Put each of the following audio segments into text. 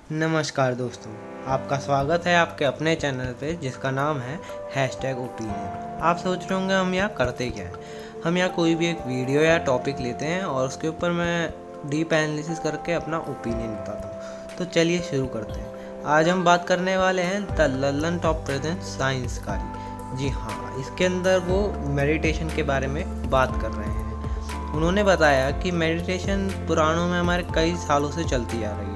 नमस्कार दोस्तों, आपका स्वागत है आपके अपने चैनल पे जिसका नाम है #ओपिनियन। आप सोच रहे होंगे हम यहाँ करते क्या है। हम यहाँ कोई भी एक वीडियो या टॉपिक लेते हैं और उसके ऊपर मैं डीप एनालिसिस करके अपना ओपिनियन बताता हूँ। तो चलिए शुरू करते हैं। आज हम बात करने वाले हैं the Lallan top present science कारी। जी हाँ, इसके अंदर वो मेडिटेशन के बारे में बात कर रहे हैं। उन्होंने बताया कि मेडिटेशन पुराणों में हमारे कई सालों से चलती आ रही है,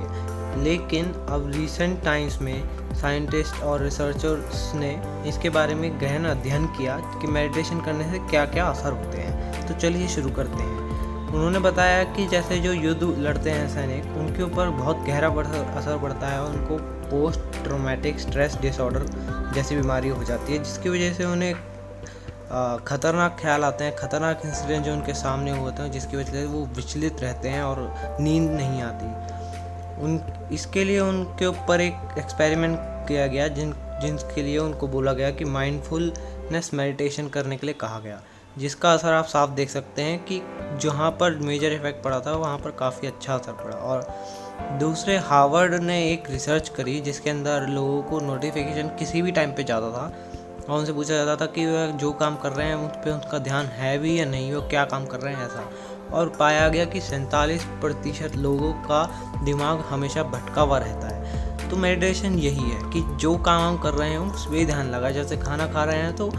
लेकिन अब रिसेंट टाइम्स में साइंटिस्ट और रिसर्चर्स ने इसके बारे में गहन अध्ययन किया कि मेडिटेशन करने से क्या क्या असर होते हैं। तो चलिए शुरू करते हैं। उन्होंने बताया कि जैसे जो युद्ध लड़ते हैं सैनिक, उनके ऊपर बहुत गहरा असर पड़ता है। उनको पोस्ट ट्रॉमेटिक स्ट्रेस डिसऑर्डर जैसी बीमारी हो जाती है, जिसकी वजह से उन्हें ख़तरनाक ख्याल आते हैं, ख़तरनाक इंसिडेंट जो उनके सामने होते हैं, जिसकी वजह से वो विचलित रहते हैं और नींद नहीं आती। इसके लिए उनके ऊपर एक एक्सपेरिमेंट किया गया जिनके लिए उनको बोला गया कि माइंडफुलनेस मेडिटेशन करने के लिए कहा गया, जिसका असर आप साफ देख सकते हैं कि जहाँ पर मेजर इफेक्ट पड़ा था वहाँ पर काफ़ी अच्छा असर पड़ा। और दूसरे हार्वर्ड ने एक रिसर्च करी जिसके अंदर लोगों को नोटिफिकेशन किसी भी टाइम पे जाता था और उनसे पूछा जाता था कि वह जो काम कर रहे हैं उस पर उनका ध्यान है भी या नहीं, वो क्या काम कर रहे हैं ऐसा। और पाया गया कि 47% लोगों का दिमाग हमेशा भटका हुआ रहता है। तो मेडिटेशन यही है कि जो काम हम कर रहे हैं उस पर ध्यान लगाएं। जैसे खाना खा रहे हैं तो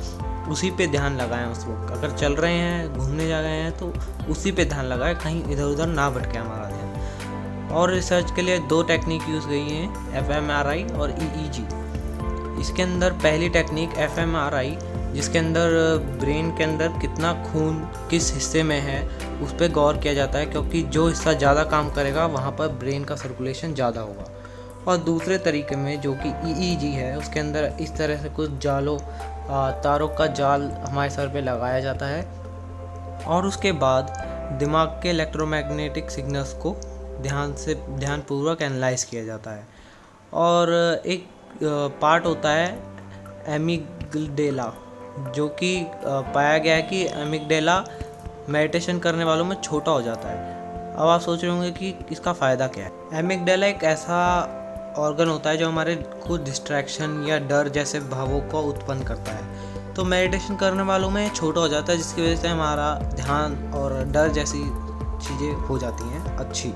उसी पे ध्यान लगाएं उस वक्त। अगर चल रहे हैं, घूमने जा रहे हैं तो उसी पे ध्यान लगाएं, कहीं इधर उधर ना भटके हमारा ध्यान। और रिसर्च के लिए 2 टेक्निक यूज़ गई हैं, fMRI और EEG। इसके अंदर पहली टेक्निक fMRI, जिसके अंदर ब्रेन के अंदर कितना खून किस हिस्से में है उस पर गौर किया जाता है, क्योंकि जो हिस्सा ज़्यादा काम करेगा वहाँ पर ब्रेन का सर्कुलेशन ज़्यादा होगा। और दूसरे तरीके में जो कि EEG है, उसके अंदर इस तरह से कुछ तारों का जाल हमारे सर पे लगाया जाता है और उसके बाद दिमाग के इलेक्ट्रोमैग्नेटिक सिग्नल्स को ध्यानपूर्वक एनालाइज किया जाता है। और एक पार्ट होता है एमिगडेला, जो कि पाया गया है कि एमिगडेला मेडिटेशन करने वालों में छोटा हो जाता है। अब आप सोच रहे होंगे कि इसका फ़ायदा क्या है। एमिगडेला एक ऐसा ऑर्गन होता है जो हमारे को डिस्ट्रैक्शन या डर जैसे भावों को उत्पन्न करता है। तो मेडिटेशन करने वालों में छोटा हो जाता है, जिसकी वजह से हमारा ध्यान और डर जैसी चीज़ें हो जाती हैं अच्छी।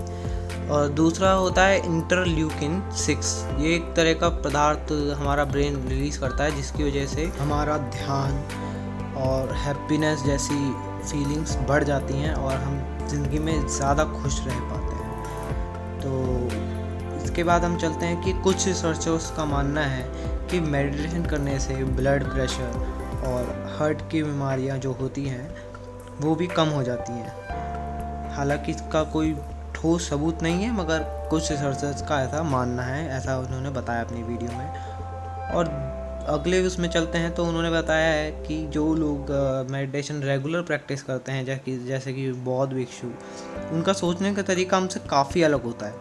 और दूसरा होता है इंटरल्यूकिन 6। ये एक तरह का पदार्थ हमारा ब्रेन रिलीज़ करता है, जिसकी वजह से हमारा ध्यान और हैप्पीनेस जैसी फीलिंग्स बढ़ जाती हैं और हम ज़िंदगी में ज़्यादा खुश रह पाते हैं। तो इसके बाद हम चलते हैं कि कुछ रिसर्चर्स का मानना है कि मेडिटेशन करने से ब्लड प्रेशर और हार्ट की बीमारियां जो होती हैं वो भी कम हो जाती हैं। हालांकि इसका कोई ठोस सबूत नहीं है, मगर कुछ रिसर्चर्स का ऐसा मानना है, ऐसा उन्होंने बताया अपनी वीडियो में। और अगले उसमें चलते हैं तो उन्होंने बताया है कि जो लोग मेडिटेशन रेगुलर प्रैक्टिस करते हैं, जैसे कि बौद्ध भिक्षु, उनका सोचने का तरीका हमसे काफ़ी अलग होता है।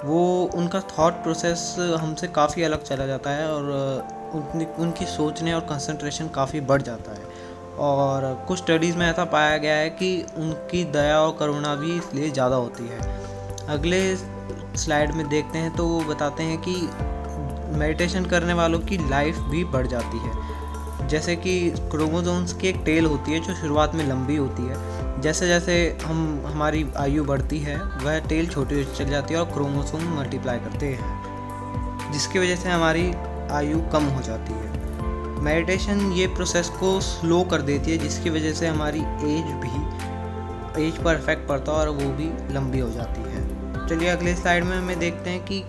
वो उनका थॉट प्रोसेस हमसे काफ़ी अलग चला जाता है और उनकी सोचने और कंसंट्रेशन काफ़ी बढ़ जाता है। और कुछ स्टडीज़ में ऐसा पाया गया है कि उनकी दया और करुणा भी इसलिए ज़्यादा होती है। अगले स्लाइड में देखते हैं तो वो बताते हैं कि मेडिटेशन करने वालों की लाइफ भी बढ़ जाती है। जैसे कि क्रोमोसोम्स की एक टेल होती है जो शुरुआत में लंबी होती है। जैसे जैसे हमारी आयु बढ़ती है वह टेल छोटी होती चली जाती है और क्रोमोसोम मल्टीप्लाई करते हैं, जिसकी वजह से हमारी आयु कम हो जाती है। मेडिटेशन ये प्रोसेस को स्लो कर देती है, जिसकी वजह से हमारी एज पर इफेक्ट पड़ता है और वो भी लंबी हो जाती है। चलिए अगले स्लाइड में हमें देखते हैं कि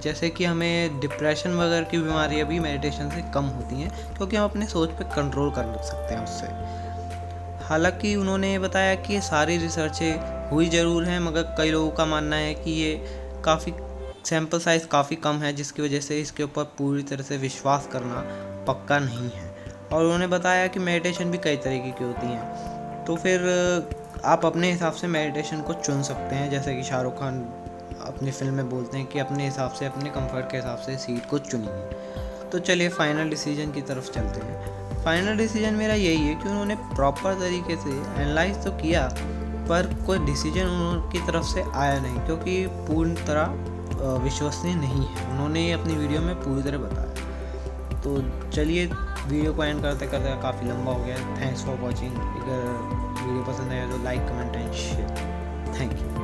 जैसे कि हमें डिप्रेशन वगैरह की बीमारियां भी मेडिटेशन से कम होती हैं, क्योंकि हम अपने सोच पे कंट्रोल कर सकते हैं उससे। हालांकि उन्होंने ये बताया कि ये सारी रिसर्चें हुई ज़रूर हैं, मगर कई लोगों का मानना है कि ये काफ़ी सैम्पल साइज़ काफ़ी कम है, जिसकी वजह से इसके ऊपर पूरी तरह से विश्वास करना पक्का नहीं है। और उन्होंने बताया कि मेडिटेशन भी कई तरीके की होती हैं, तो फिर आप अपने हिसाब से मेडिटेशन को चुन सकते हैं। जैसे कि शाहरुख खान अपनी फिल्म में बोलते हैं कि अपने हिसाब से, अपने कंफर्ट के हिसाब से सीट को चुनिए। तो चलिए फाइनल डिसीजन की तरफ चलते हैं। फाइनल डिसीजन मेरा यही है कि उन्होंने प्रॉपर तरीके से एनालाइज तो किया, पर कोई डिसीजन उनकी तरफ से आया नहीं, क्योंकि पूर्ण तरह विश्वसनीय नहीं है। उन्होंने ये अपनी वीडियो में पूरी तरह बताया। तो चलिए वीडियो को एंड करते करते काफ़ी लंबा हो गया। Thanks for watching. अगर वीडियो पसंद आया तो like, comment and share. Thank you.